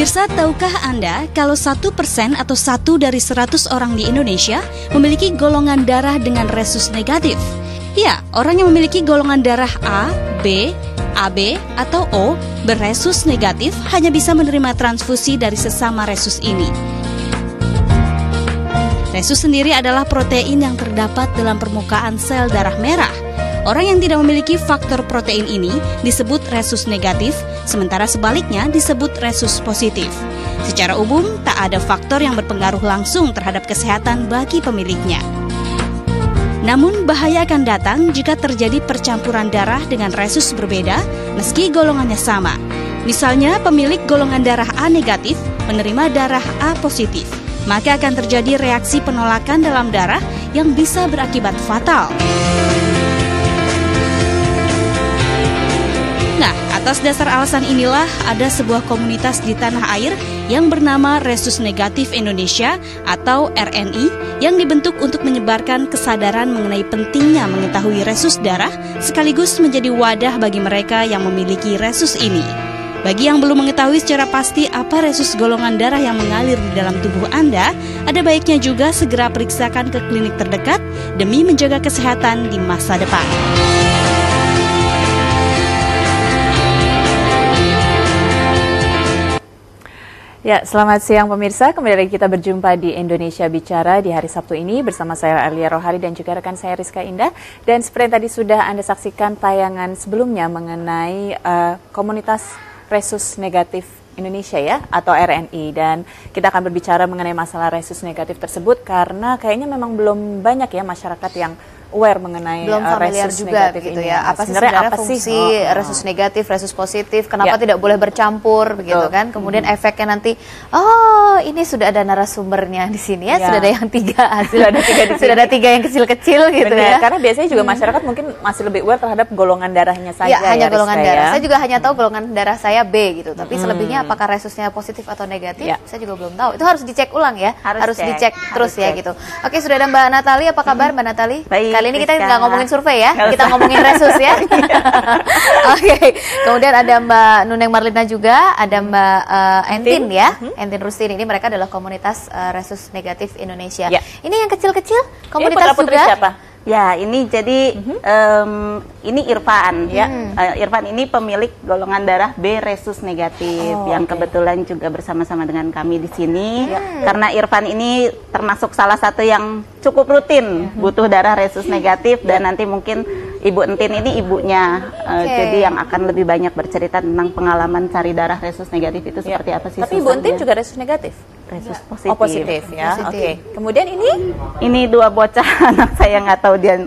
Pemirsa, tahukah Anda kalau 1% atau 1 dari 100 orang di Indonesia memiliki golongan darah dengan resus negatif? Ya, orang yang memiliki golongan darah A, B, AB, atau O berresus negatif hanya bisa menerima transfusi dari sesama resus ini. Resus sendiri adalah protein yang terdapat dalam permukaan sel darah merah. Orang yang tidak memiliki faktor protein ini disebut resus negatif, sementara sebaliknya disebut resus positif. Secara umum, tak ada faktor yang berpengaruh langsung terhadap kesehatan bagi pemiliknya. Namun, bahaya akan datang jika terjadi percampuran darah dengan resus berbeda meski golongannya sama. Misalnya, pemilik golongan darah A negatif menerima darah A positif, maka akan terjadi reaksi penolakan dalam darah yang bisa berakibat fatal. Nah, atas dasar alasan inilah ada sebuah komunitas di tanah air yang bernama Resus Negatif Indonesia atau RNI yang dibentuk untuk menyebarkan kesadaran mengenai pentingnya mengetahui resus darah sekaligus menjadi wadah bagi mereka yang memiliki resus ini. Bagi yang belum mengetahui secara pasti apa resus golongan darah yang mengalir di dalam tubuh Anda, ada baiknya juga segera periksakan ke klinik terdekat demi menjaga kesehatan di masa depan. Ya, selamat siang pemirsa. Kembali lagi kita berjumpa di Indonesia Bicara di hari Sabtu ini bersama saya Alia Rohari dan juga rekan saya Rizka Indah. Dan seperti tadi sudah Anda saksikan tayangan sebelumnya mengenai komunitas resus negatif Indonesia ya, atau RNI. Dan kita akan berbicara mengenai masalah resus negatif tersebut karena kayaknya memang belum banyak ya masyarakat yang aware mengenai belum familiar resus juga negatif begitu ini. ya. Apa sih sebenarnya fungsi resus negatif, resus positif? Kenapa tidak boleh bercampur begitu kan? Kemudian efeknya nanti, oh ini sudah ada narasumbernya di sini ya, sudah ada yang 3, sudah ada 3 di sini. Sudah ada 3 yang kecil-kecil gitu. Benar, ya. Karena biasanya juga masyarakat mungkin masih lebih aware terhadap golongan darahnya saja. Ya, hanya golongan Rizka, darah. Ya. Saya juga hanya tahu golongan darah saya B gitu. Tapi selebihnya apakah resusnya positif atau negatif? Saya juga belum tahu. Itu harus dicek ulang ya. Harus dicek terus ya gitu. Oke, sudah ada Mbak Natali. Apa kabar Mbak Natali? Baik, kali ini kita Rizka. nggak ngomongin survei ya, kita ngomongin resus ya. Oke. Kemudian ada Mbak Nuneng Marlina juga, ada Mbak Entin ya, Entin Rustin. Ini mereka adalah komunitas resus negatif Indonesia. Ini yang kecil-kecil komunitas putra-putri juga. siapa? Ya, ini jadi ini Irfan ya. Irfan ini pemilik golongan darah B resus negatif yang kebetulan juga bersama-sama dengan kami di sini. Karena Irfan ini termasuk salah satu yang cukup rutin butuh darah resus negatif dan nanti mungkin Ibu Entin ini ibunya. Jadi yang akan lebih banyak bercerita tentang pengalaman cari darah resus negatif itu seperti apa sih. Tapi Ibu Entin juga resus negatif? Resus positif. Oh, positif ya. Oke. Kemudian ini 2 bocah anak saya nggak tahu dia.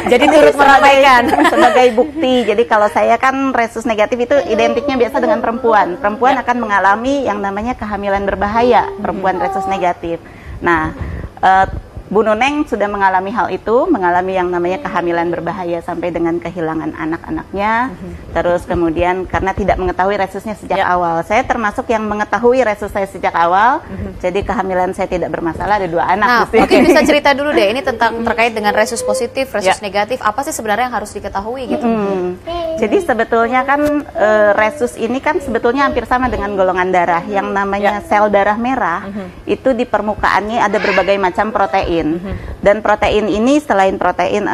Jadi turut meramaikan sebagai bukti. Jadi kalau saya kan resus negatif itu identiknya biasa dengan perempuan. Perempuan akan mengalami yang namanya kehamilan berbahaya. Perempuan resus negatif. Nah, Bu Nuneng sudah mengalami hal itu, mengalami yang namanya kehamilan berbahaya sampai dengan kehilangan anak-anaknya. Terus kemudian karena tidak mengetahui resusnya sejak awal. Saya termasuk yang mengetahui resus saya sejak awal. Jadi kehamilan saya tidak bermasalah, ada 2 anak. Nah, mungkin bisa cerita dulu deh ini tentang terkait dengan resus positif, resus negatif. Apa sih sebenarnya yang harus diketahui gitu? Jadi sebetulnya kan resus ini kan sebetulnya hampir sama dengan golongan darah. Yang namanya sel darah merah itu di permukaannya ada berbagai macam protein. Dan protein ini selain protein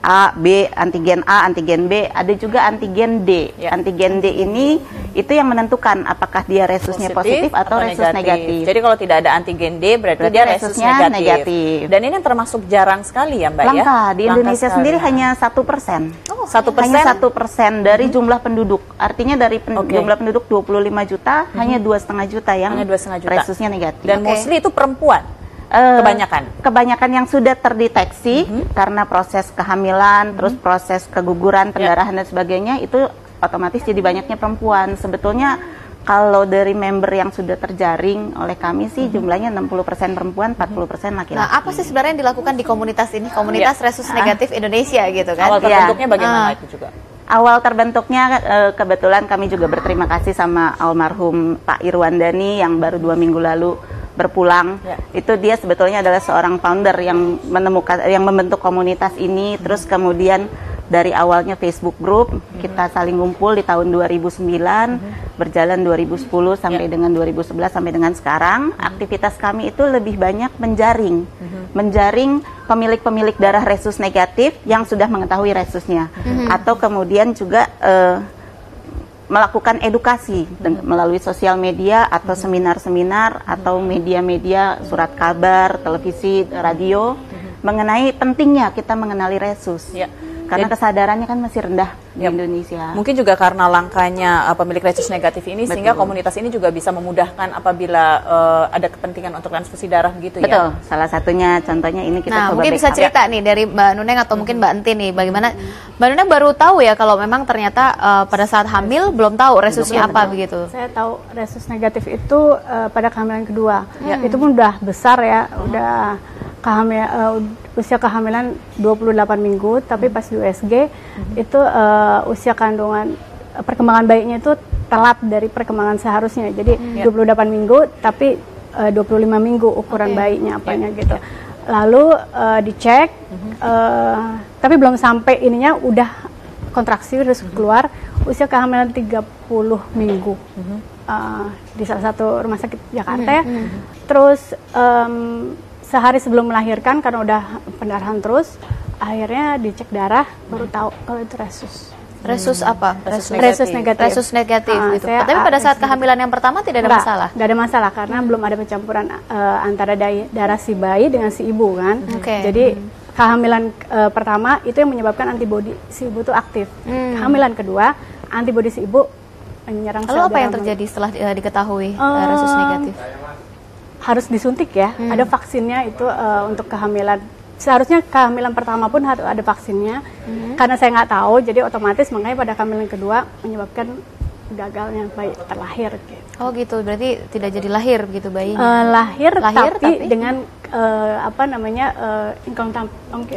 A, B, antigen A, antigen B, ada juga antigen D. Antigen D ini itu yang menentukan apakah dia resusnya positif atau resus negatif. Jadi kalau tidak ada antigen D berarti dia resusnya negatif. Dan ini termasuk jarang sekali ya Mbak Langka. ya? Di Indonesia sendiri hanya 1%. 1%? Hanya 1% dari jumlah penduduk. Artinya dari jumlah penduduk 25 juta, hanya 2,5 juta yang resusnya negatif. Dan mostly itu perempuan? Kebanyakan yang sudah terdeteksi karena proses kehamilan, terus proses keguguran, pendarahan dan sebagainya itu otomatis jadi banyaknya perempuan. Sebetulnya kalau dari member yang sudah terjaring oleh kami sih jumlahnya 60% perempuan, 40% laki-laki. Nah, apa sih sebenarnya yang dilakukan di komunitas ini, komunitas resus negatif Indonesia gitu kan? Awal terbentuknya bagaimana itu juga? Awal terbentuknya kebetulan kami juga berterima kasih sama almarhum Pak Irwandani yang baru 2 minggu lalu berpulang. Itu dia sebetulnya adalah seorang founder yang membentuk komunitas ini, terus kemudian dari awalnya Facebook Group, kita saling ngumpul di tahun 2009, berjalan 2010 sampai dengan 2011 sampai dengan sekarang. Aktivitas kami itu lebih banyak menjaring pemilik-pemilik darah resus negatif yang sudah mengetahui resusnya, atau kemudian juga melakukan edukasi melalui sosial media atau seminar-seminar atau media-media, surat kabar, televisi, radio, mengenai pentingnya kita mengenali resus. Karena kesadarannya kan masih rendah di Indonesia. Mungkin juga karena langkanya pemilik resus negatif ini, sehingga komunitas ini juga bisa memudahkan apabila ada kepentingan untuk transfusi darah gitu ya. Betul, salah satunya contohnya ini kita coba mungkin bisa cerita nih dari Mbak Nuneng atau mungkin Mbak Entin nih, bagaimana Mbak Nuneng baru tahu ya kalau memang ternyata pada saat hamil belum tahu resusnya apa begitu. Saya tahu resus negatif itu pada kehamilan kedua. Itu pun udah besar ya, udah usia kehamilan 28 minggu, tapi pas di USG itu usia kandungan perkembangan bayinya itu telat dari perkembangan seharusnya. Jadi 28 minggu tapi 25 minggu ukuran bayinya apanya gitu. Lalu dicek tapi belum sampai ininya udah kontraksi udah keluar, usia kehamilan 30 minggu. Di salah satu rumah sakit Jakarta ya. Terus sehari sebelum melahirkan karena udah pendarahan terus, akhirnya dicek darah baru tahu kalau itu resus. Resus apa? Resus negatif. Resus negatif gitu. Tapi pada saat kehamilan yang pertama tidak ada masalah? Tidak ada masalah karena belum ada pencampuran antara darah si bayi dengan si ibu kan. Jadi kehamilan pertama itu yang menyebabkan antibodi si ibu itu aktif. Kehamilan kedua, antibodi si ibu menyerang sel darah. Lalu apa yang terjadi setelah diketahui resus negatif? Harus disuntik ya, ada vaksinnya itu untuk kehamilan. Seharusnya kehamilan pertama pun harus ada vaksinnya, karena saya nggak tahu, jadi otomatis makanya pada kehamilan kedua menyebabkan gagalnya bayi terlahir. Gitu. Oh gitu, berarti tidak jadi lahir begitu bayinya? Lahir tapi dengan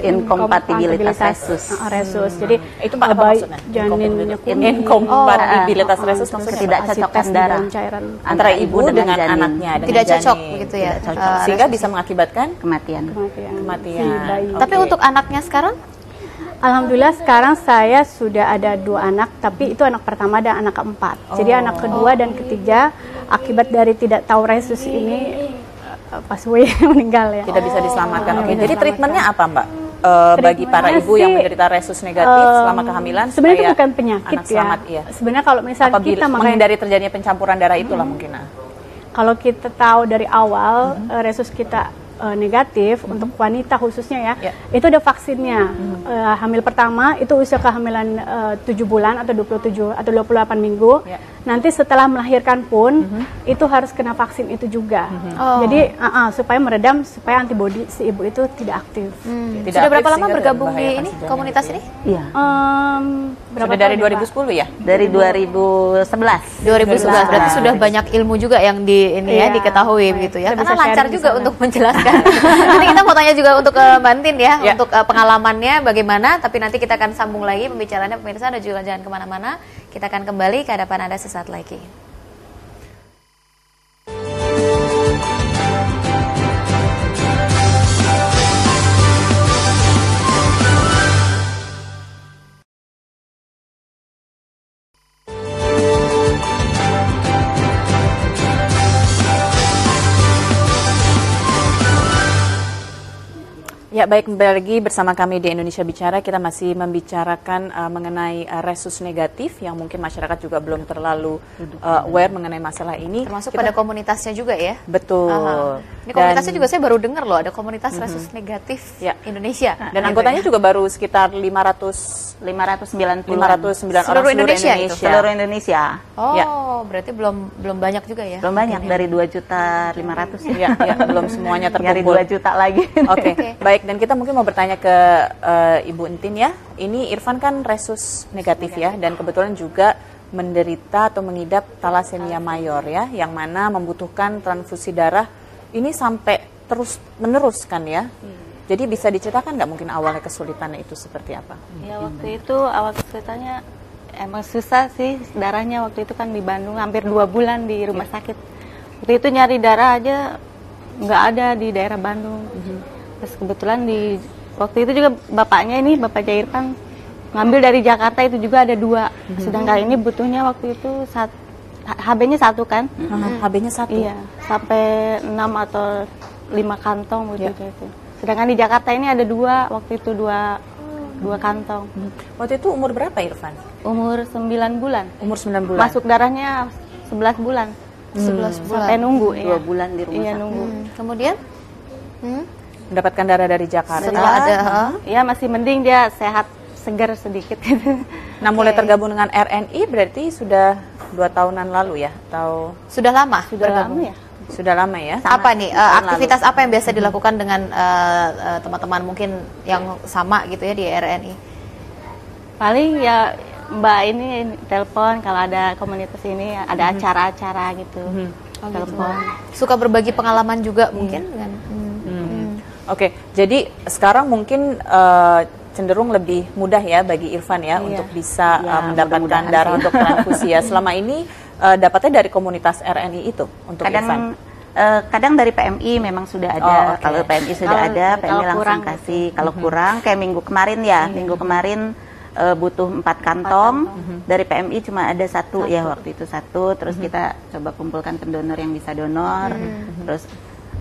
inkompatibilitas resus. Jadi itu apa maksudnya? Janinnya inkompatibilitas resus maksudnya ketidakcocokan darah antara ibu dengan anaknya, tidak cocok begitu ya, sehingga bisa mengakibatkan kematian. Tapi untuk anaknya sekarang? Alhamdulillah sekarang saya sudah ada 2 anak, tapi itu anak pertama dan anak keempat. Jadi anak kedua dan ketiga akibat dari tidak tahu resus ini pas meninggal ya. Tidak bisa diselamatkan. Jadi treatmentnya apa Mbak? Bagi para ibu yang menderita resus negatif selama kehamilan? Sebenarnya itu bukan penyakit ya. Sebenarnya kalau misalnya kita menghindari terjadinya pencampuran darah itulah mungkin. Kalau kita tahu dari awal resus kita negatif untuk wanita khususnya ya, itu ada vaksinnya. Hamil pertama itu usia kehamilan 7 bulan atau 27 atau 28 minggu. Nanti setelah melahirkan pun itu harus kena vaksin itu juga. Jadi supaya meredam, supaya antibodi si ibu itu tidak aktif. Sudah berapa lama bergabung di ini komunitas ini? Iya. Sudah dari 2010 ya? Dari 2011. 2011 berarti sudah banyak ilmu juga yang diketahui begitu ya. Karena lancar juga untuk menjelaskan. Nanti kita mau tanya juga untuk Mbak Entin ya, untuk pengalamannya bagaimana. Tapi nanti kita akan sambung lagi pembicaraannya pemirsa, dan juga jangan kemana-mana. Kita akan kembali ke hadapan Anda sesaat lagi. Ya, baik, kembali lagi bersama kami di Indonesia Bicara. Kita masih membicarakan mengenai resus negatif yang mungkin masyarakat juga belum terlalu aware mengenai masalah ini. Termasuk pada komunitasnya juga ya? Betul. Ini komunitasnya juga saya baru dengar loh, ada komunitas resus negatif Indonesia. Dan anggotanya juga baru sekitar 590 orang seluruh Indonesia. Seluruh Indonesia. Oh, berarti belum banyak juga ya? Belum banyak, dari 2.500.000 ya. Belum semuanya terkumpul. Dari 2 juta lagi. Oke. Baik, dan kita mungkin mau bertanya ke Ibu Entin ya. Ini Irfan kan resus negatif ya, dan kebetulan juga menderita atau mengidap talasemia mayor ya, yang mana membutuhkan transfusi darah ini sampai terus meneruskan ya. Jadi bisa diceritakan nggak mungkin awalnya kesulitannya itu seperti apa? Ya, waktu itu awal kesulitannya emang susah sih, darahnya waktu itu kan di Bandung hampir 2 bulan di rumah sakit. Waktu itu nyari darah aja nggak ada di daerah Bandung. Terus kebetulan waktu itu juga bapaknya ini, Bapak Jairpan, ngambil dari Jakarta itu juga ada 2. Sedangkan ini butuhnya waktu itu HB-nya 1 kan? HB-nya 1. Iya, sampai 6 atau 5 kantong begitu itu. Sedangkan di Jakarta ini ada 2, waktu itu 2 kantong. Waktu itu umur berapa Irfan? Umur 9 bulan. Umur 9 bulan. Masuk darahnya 11 bulan. 11 bulan. Sampai nunggu 2 bulan di rumah Iya, sakit. nunggu. Kemudian Mendapatkan darah dari Jakarta. setelah ada Ya masih mending dia sehat, segar sedikit gitu. Nah, mulai tergabung dengan RNI berarti sudah 2 tahunan lalu ya? Atau sudah lama. Sudah lama ya? sudah lama ya? Apa nih aktivitas apa yang biasa dilakukan dengan teman-teman mungkin yang sama gitu ya di RNI? Paling ya Mbak ini telepon kalau ada komunitas ini, ada acara-acara gitu. Telepon. Suka berbagi pengalaman juga mungkin kan? Oke, jadi sekarang mungkin cenderung lebih mudah ya bagi Irfan ya untuk bisa mendapatkan mudah-mudahan darah sih. untuk transfusi ya. Selama ini dapatnya dari komunitas RNI itu untuk Irfan? Kadang dari PMI memang sudah ada. Kalau PMI sudah ada, PMI kalau langsung kurang kasih. Kalau kurang, kayak minggu kemarin ya, minggu kemarin butuh 4 kantong. Dari PMI cuma ada 1 ya waktu itu 1. Terus kita coba kumpulkan pendonor yang bisa donor. Terus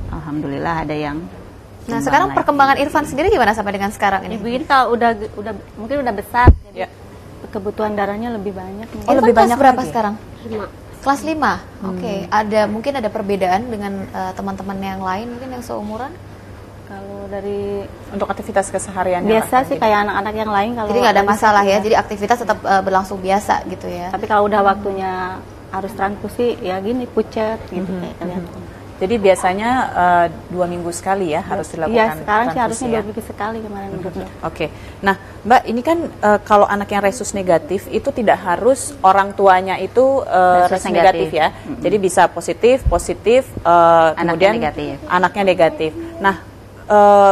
alhamdulillah ada yang. Nah, sekarang perkembangan Irfan sendiri gimana sampai dengan sekarang ini? Ibu ini kalau udah mungkin udah besar, jadi Ya. kebutuhan darahnya lebih banyak. Oh, lebih kelas banyak berapa lagi? sekarang? 5. Kelas 5. Oke, mungkin ada perbedaan dengan teman-teman yang lain mungkin yang seumuran? Kalau dari Untuk aktivitas keseharian biasa sih kayak anak-anak yang lain kalau Jadi nggak ada lagi masalah sakit ya. Jadi aktivitas tetap berlangsung biasa gitu ya. Tapi kalau udah waktunya harus transfusi ya gini pucat gitu kayak kalian. Jadi biasanya 2 minggu sekali ya harus dilakukan Iya, sekarang sih transfusi harusnya ya? 2 minggu sekali kemarin. Oke, nah Mbak ini kan kalau anak yang resus negatif itu tidak harus orang tuanya itu resus negatif ya, jadi bisa positif, kemudian negatif. anaknya negatif. Nah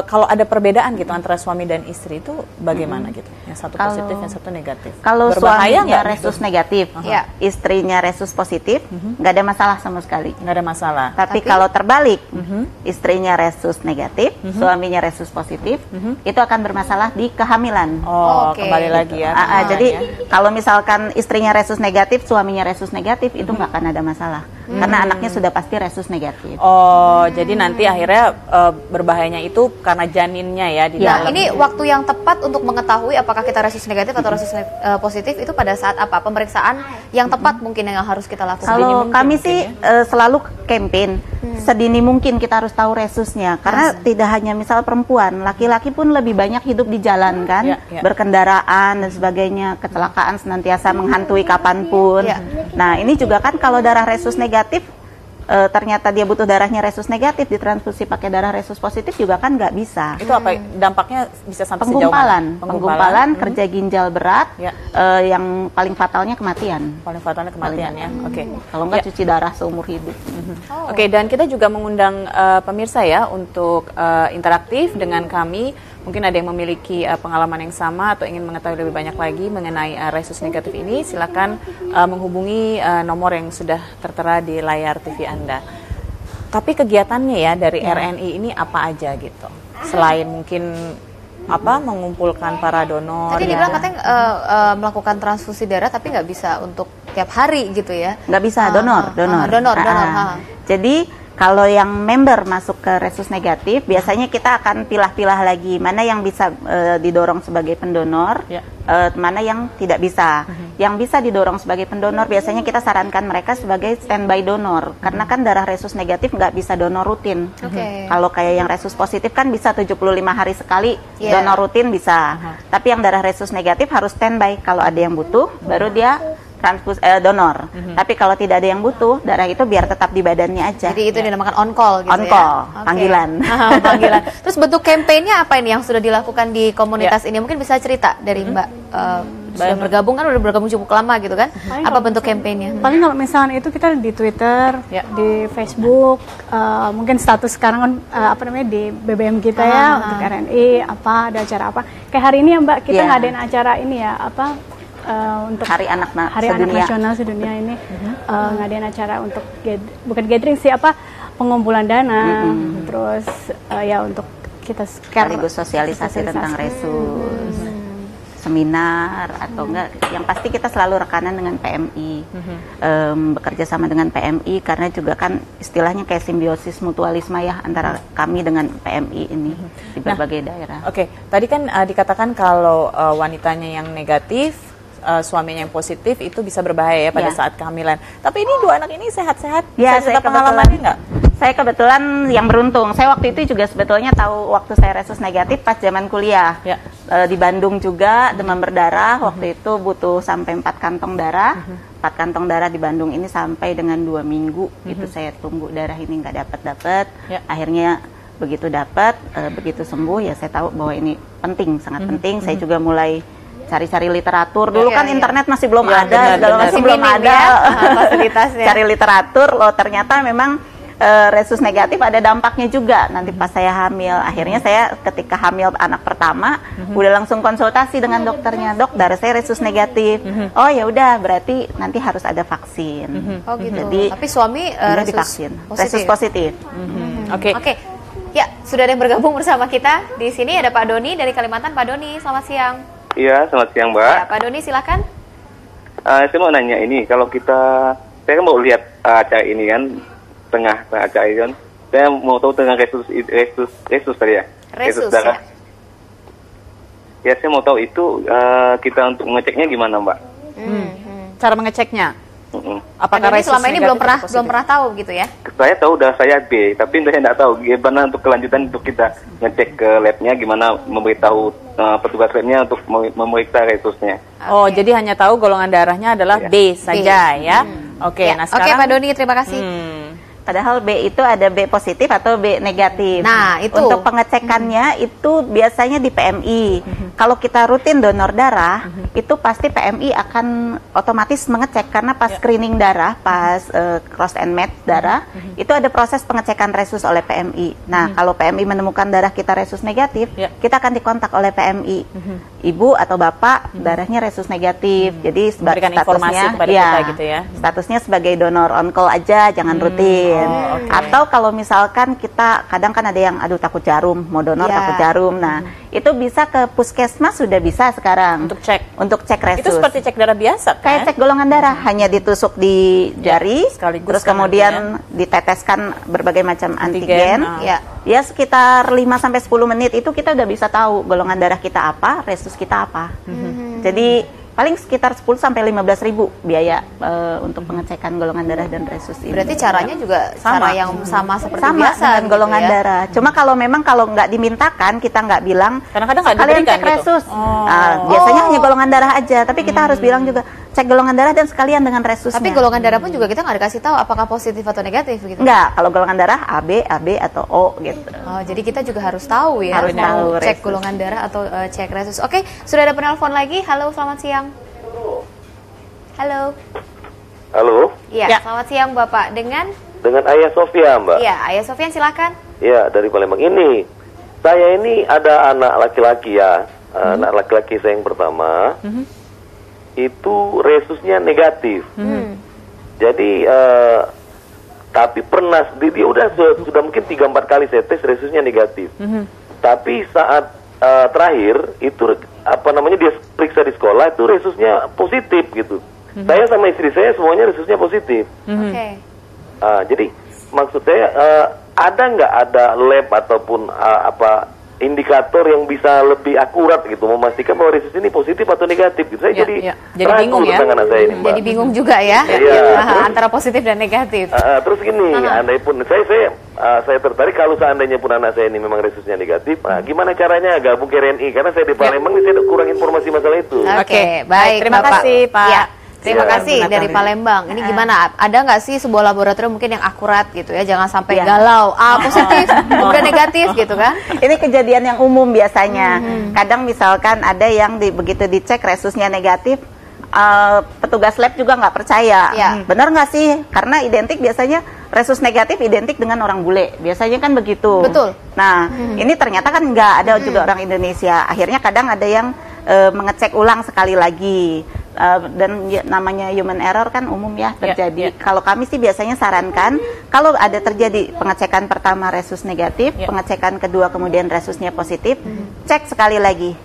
kalau ada perbedaan gitu antara suami dan istri itu bagaimana gitu? Yang satu Kalau- positif, yang satu negatif. Kalau Berbahaya suaminya nggak resus gitu? negatif, Ya. istrinya resus positif, nggak ada masalah sama sekali. Nggak ada masalah. Tapi kalau terbalik, istrinya resus negatif, suaminya resus positif, itu akan bermasalah di kehamilan. Oh, Oke. kembali lagi ya. Jadi kalau misalkan istrinya resus negatif, suaminya resus negatif, itu nggak akan ada masalah. Karena anaknya sudah pasti resus negatif. Oh, jadi nanti akhirnya berbahayanya itu karena janinnya ya di Nah, dalam. ini waktu yang tepat untuk mengetahui apakah kita resus negatif atau resus positif itu pada saat apa? Pemeriksaan yang tepat mungkin yang harus kita lakukan. Kalau mungkin kami mungkin sih selalu campaign sedini mungkin kita harus tahu resusnya karena tidak hanya misal perempuan, laki-laki pun lebih banyak hidup di jalan kan, Ya. berkendaraan dan sebagainya, kecelakaan senantiasa menghantui kapanpun. Ya. Nah ini juga kan kalau darah resus negatif ternyata dia butuh darahnya resus negatif, ditransfusi pakai darah resus positif juga kan nggak bisa. Itu apa dampaknya bisa sampai sejauh mana? Penggumpalan, kerja ginjal berat, Ya. yang paling fatalnya kematian. Paling fatalnya kematian ya. Oke. Kalau nggak cuci darah seumur hidup. Oke, dan kita juga mengundang pemirsa ya untuk interaktif dengan kami. Mungkin ada yang memiliki pengalaman yang sama atau ingin mengetahui lebih banyak lagi mengenai resus negatif ini, silakan menghubungi nomor yang sudah tertera di layar TV Anda. Tapi kegiatannya ya dari RNI ini apa aja gitu? Selain mungkin mengumpulkan para donor. Tadi ya. dibilang katanya melakukan transfusi darah tapi nggak bisa untuk tiap hari gitu ya. Nggak bisa, donor. Donor. Jadi kalau yang member masuk ke resus negatif, biasanya kita akan pilah-pilah lagi mana yang bisa didorong sebagai pendonor, Ya. mana yang tidak bisa. Yang bisa didorong sebagai pendonor biasanya kita sarankan mereka sebagai standby donor, karena kan darah resus negatif nggak bisa donor rutin. Oke. Kalau kayak yang resus positif kan bisa 75 hari sekali Iya. donor rutin bisa. Tapi yang darah resus negatif harus standby. Kalau ada yang butuh, baru dia donor. Tapi kalau tidak ada yang butuh, darah itu biar tetap di badannya aja. Jadi itu dinamakan on call gitu On ya. call, Oke. panggilan. Panggilan. Terus bentuk kampanye apa ini yang sudah dilakukan di komunitas ini? Mungkin bisa cerita dari Mbak sudah bergabung kan, udah bergabung cukup lama gitu kan? Apa bentuk kampanye? Paling kalau misalnya itu kita di Twitter, di Facebook, mungkin status sekarang kan di BBM kita ya untuk RNI ada acara apa? Kayak hari ini ya Mbak kita ngadain acara ini ya untuk Hari Anak Anak Nasional sedunia ini ngadain acara untuk bukan gathering sih pengumpulan dana, terus ya untuk kita Sekaligus sosialisasi tentang resus. seminar atau enggak, yang pasti kita selalu rekanan dengan PMI, bekerja sama dengan PMI karena juga kan istilahnya kayak simbiosis mutualisme ya antara kami dengan PMI ini di berbagai daerah. Oke, tadi kan dikatakan kalau wanitanya yang negatif, suaminya yang positif itu bisa berbahaya ya pada saat kehamilan. Tapi ini 2 anak ini sehat-sehat. Ya, saya pengalamannya nggak? Saya kebetulan yang beruntung. Saya waktu itu juga sebetulnya tahu waktu saya resus negatif pas zaman kuliah. Di Bandung juga demam berdarah. Waktu itu butuh sampai 4 kantong darah. 4 kantong darah di Bandung ini sampai dengan 2 minggu. Itu saya tunggu darah ini nggak dapat. Akhirnya begitu dapat, begitu sembuh ya saya tahu bahwa ini penting, sangat penting. Saya juga mulai cari-cari literatur. Dulu kan internet masih belum ada, segala macam belum ada fasilitasnya. Cari literatur, loh ternyata memang resus negatif ada dampaknya juga nanti pas saya hamil. Akhirnya saya ketika hamil anak pertama udah langsung konsultasi dengan dokternya, dok darah saya resus negatif. Oh ya udah berarti nanti harus ada vaksin. Oh gitu. Jadi tapi suami resus positif. Oke. Ya sudah ada yang bergabung bersama kita di sini, ada Pak Doni dari Kalimantan. Pak Doni, selamat siang. Iya, selamat siang Mbak. Ya, Pak Doni silakan. Saya mau nanya ini, kalau saya kan mau lihat acara ini kan, tengah acara ini kan, saya mau tahu tentang resus tadi ya. Resus darah. Ya. Ya, saya mau tahu itu kita untuk mengeceknya gimana Mbak? Cara mengeceknya? Apakah ini selama ini belum pernah tahu gitu ya? Saya tahu udah saya B, tapi saya tidak tahu gimana untuk kelanjutan untuk kita ngecek ke labnya, gimana memberitahu petugas labnya untuk memeriksa resusnya. Oh, jadi hanya tahu golongan darahnya adalah B saja ya? Oke, nah sekarang. Oke, Pak Doni, terima kasih. Padahal B itu ada B positif atau B negatif. Nah, itu. Untuk pengecekannya itu biasanya di PMI. Kalau kita rutin donor darah, itu pasti PMI akan otomatis mengecek karena pas screening darah, pas cross and match darah, itu ada proses pengecekan resus oleh PMI. Nah, kalau PMI menemukan darah kita resus negatif, kita akan dikontak oleh PMI. Ibu atau bapak darahnya resus negatif. Jadi memberikan informasi kepada kita gitu ya. Statusnya sebagai donor on call aja, jangan rutin. Atau kalau misalkan kita kadang kan ada yang aduh takut jarum, mau donor takut jarum. Nah, itu bisa ke puskesmas sudah bisa sekarang untuk cek resus. Itu seperti cek darah biasa kan? Kayak cek golongan darah, hanya ditusuk di jari, terus kemudian diteteskan berbagai macam antigen. Ya sekitar 5-10 menit itu kita udah bisa tahu golongan darah kita apa, resus kita apa. Jadi paling sekitar 10-15 ribu biaya untuk pengecekan golongan darah dan resus ini. Berarti caranya juga cara yang sama seperti biasa dengan golongan darah. Cuma kalau memang kalau nggak dimintakan, kita nggak bilang kadang-kadang nggak kalian diberikan cek resus. Biasanya hanya golongan darah aja, tapi kita harus bilang juga cek golongan darah dan sekalian dengan resusnya. Tapi golongan darah pun juga kita nggak dikasih tahu apakah positif atau negatif gitu. Nggak, kalau golongan darah AB atau O gitu. Oh, jadi kita juga harus tahu ya. Harus tahu cek golongan darah atau cek resus. Oke, sudah ada penelpon lagi. Halo, selamat siang. Halo. Halo. Iya, selamat siang Bapak. Dengan Ayah Sofia, Mbak. Iya, Ayah Sofian silakan. Iya, dari Palembang. Ini saya ini ada anak laki-laki ya. Anak laki-laki saya yang pertama. Itu resusnya negatif. Jadi tapi pernah dia sudah mungkin 3-4 kali saya tes resusnya negatif. Tapi saat terakhir itu dia periksa di sekolah itu resusnya positif gitu. Saya sama istri saya semuanya resusnya positif. Jadi maksud saya ada lab ataupun indikator yang bisa lebih akurat gitu memastikan bahwa resus ini positif atau negatif gitu. Saya jadi bingung ya. Anak saya ini, Mbak. Jadi bingung juga ya. Antara positif dan negatif. Terus gini, andai pun saya tertarik kalau seandainya pun anak saya ini memang resusnya negatif, gimana caranya gabung ke RNI? Karena saya di Palembang ini saya kurang informasi masalah itu. Oke, baik. Terima kasih Pak. Ya. Terima kasih dari Palembang. Ini gimana? Ada nggak sih sebuah laboratorium mungkin yang akurat gitu ya? Jangan sampai galau. Positif, udah negatif gitu kan? Ini kejadian yang umum biasanya. Kadang misalkan ada yang begitu dicek resusnya negatif, petugas lab juga nggak percaya. Benar nggak sih? Karena identik biasanya resus negatif identik dengan orang bule. Biasanya kan begitu. Betul. Nah, ini ternyata kan nggak ada juga orang Indonesia. Akhirnya kadang ada yang mengecek ulang sekali lagi. dan namanya human error kan umum ya terjadi. Kalau kami sih biasanya sarankan kalau ada terjadi pengecekan pertama resus negatif, pengecekan kedua kemudian resusnya positif, cek sekali lagi.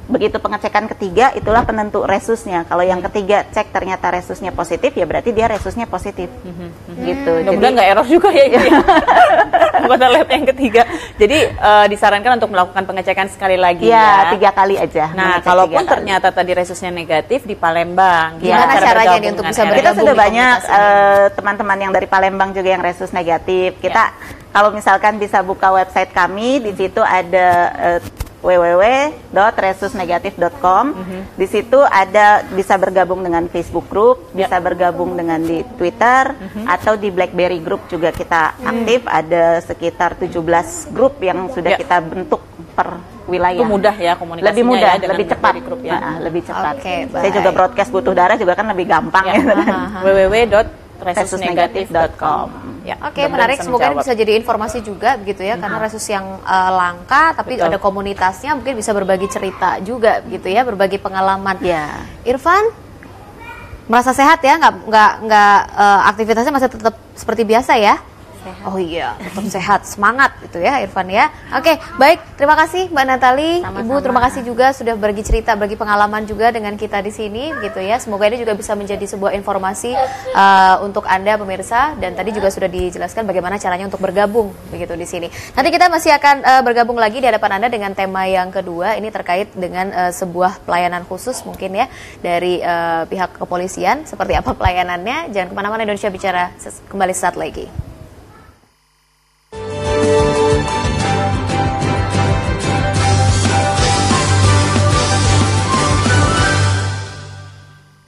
Begitu pengecekan ketiga itulah penentu resusnya. Kalau yang ketiga cek ternyata resusnya positif, ya berarti dia resusnya positif. Gitu. Mudah-mudahan nggak error juga ya. Anggota lab yang ketiga. Jadi disarankan untuk melakukan pengecekan sekali lagi ya. 3 kali aja. Nah, kalaupun ternyata tadi resusnya negatif di Palembang, gimana caranya nih untuk bisa bergabung? Kita sudah banyak teman-teman yang dari Palembang juga yang resus negatif. Kita kalau misalkan bisa buka website kami, di situ ada www.resusnegatif.com. Di situ ada bisa bergabung dengan Facebook group, bisa bergabung dengan di Twitter atau di BlackBerry group juga kita aktif. Ada sekitar 17 grup yang sudah kita bentuk per wilayah. Itu mudah ya komunikasinya. Lebih mudah, ya, lebih cepat. Group ya. Lebih cepat. Saya juga broadcast butuh darah juga kan lebih gampang ya. www.resusnegatif.com. Ya, Oke, menarik. Semoga ini bisa jadi informasi juga begitu ya, karena resus yang langka, tapi ada komunitasnya, mungkin bisa berbagi cerita juga gitu ya, berbagi pengalaman. Ya. Irfan merasa sehat ya, nggak aktivitasnya masih tetap seperti biasa ya? Sehat. Oh iya, tetap sehat, semangat gitu ya Irfan ya. Oke, baik. Terima kasih Mbak Natali. Sama-sama. Ibu, terima kasih juga sudah berbagi cerita, berbagi pengalaman juga dengan kita di sini gitu ya. Semoga ini juga bisa menjadi sebuah informasi untuk Anda pemirsa, dan tadi juga sudah dijelaskan bagaimana caranya untuk bergabung begitu di sini. Nanti kita masih akan bergabung lagi di hadapan Anda dengan tema yang kedua, ini terkait dengan sebuah pelayanan khusus mungkin ya dari pihak kepolisian. Seperti apa pelayanannya? Jangan kemana-mana, Indonesia Bicara kembali saat lagi.